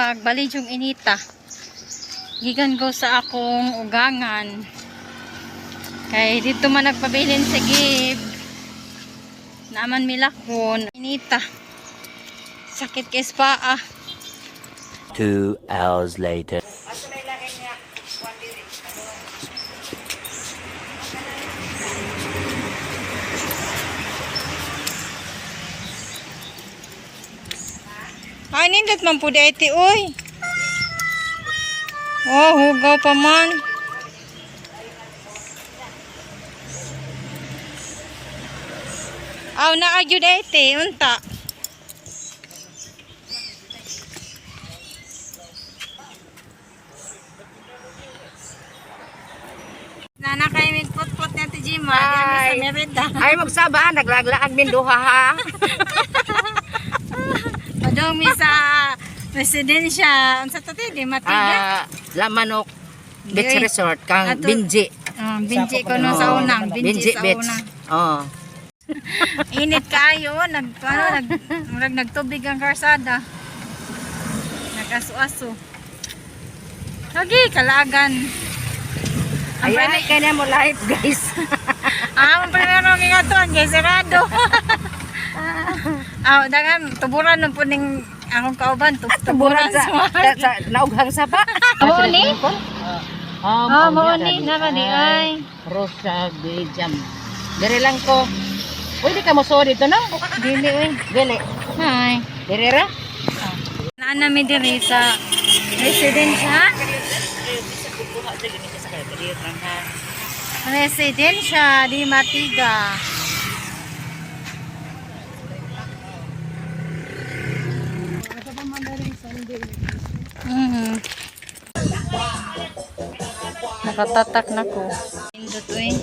magbalidyong inita. Gigan ko sa akong ugangan. Kay dito man nagpabilin sa gib. Naman milakon. Inita. Sakit kay paa. 2 hours later. Ay, nindot man po dahil iti, uy. Oh, hugaw pa man. Aw, naagyo dahil iti, unta. Nana kayo may put-put na iti, Jima. Ay, ay magsaba, naglaglaag din duha ha. Padong sa residensya. Ang sa tati, di matiga. Lamanok Beach Resort, kang Binji. Binji ko no sa unang. Binji sa Beach. unang. Oh. Init kayo. Nagtubig ang karsada. Nag-aso-aso. Lagi, kalagan. Ay, kanya mo live, guys. Ang primero nga to, ang gesirado. Dagan, tuburan nun po ning akong kauban. Tuburan sa naughang sa ba? Mo ni? Mo ni, nakadi ay. Rosa Bijam. Dire lang ko. Pwede ka mo so dito na? Dili, uy. Dili. Hi. Dire ra? Naan namin diri sa residensya. Residensya di Matiga. Nakatatak na ko. Indot uy.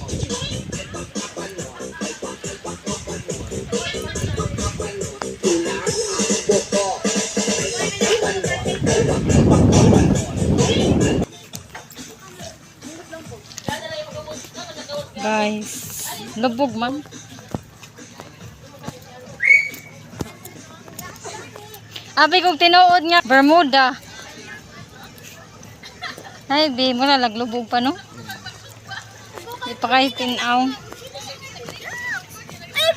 Guys, lubog man. Abi kong tinuod nga Bermuda. Ay, bi mo na laglubog pa no. Di pa kahit tinaw.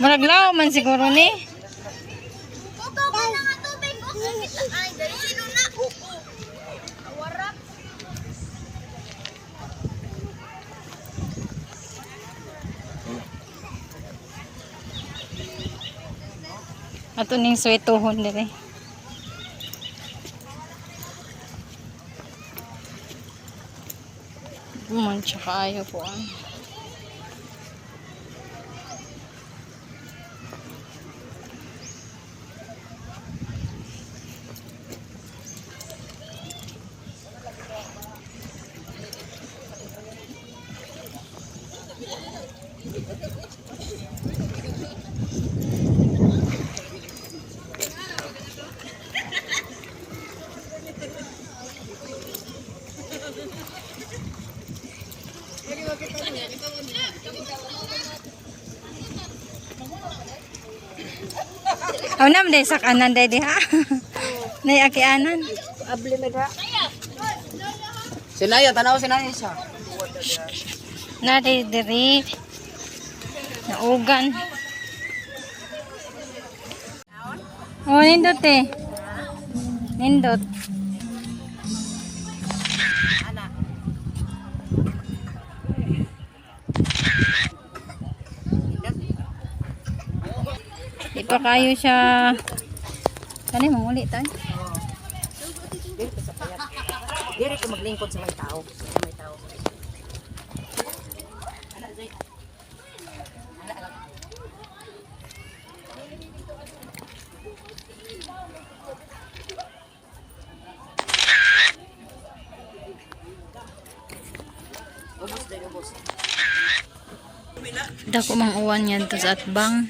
Maraglaw man siguro ni. Ato ning swetuhon dire. Mancha kaayo po an. Aw nam day sak anan day di ha. Nay akianan. Abli meda. Sinaya tanaw sinaya siya. Na diri. Naugan. Oh, nindot eh. Nindot. Di pa kayo siya. Kani manguli tayo. Diri ka maglingkod sa may tao. Sa may tao. Dako mang uwan yan to sa atbang.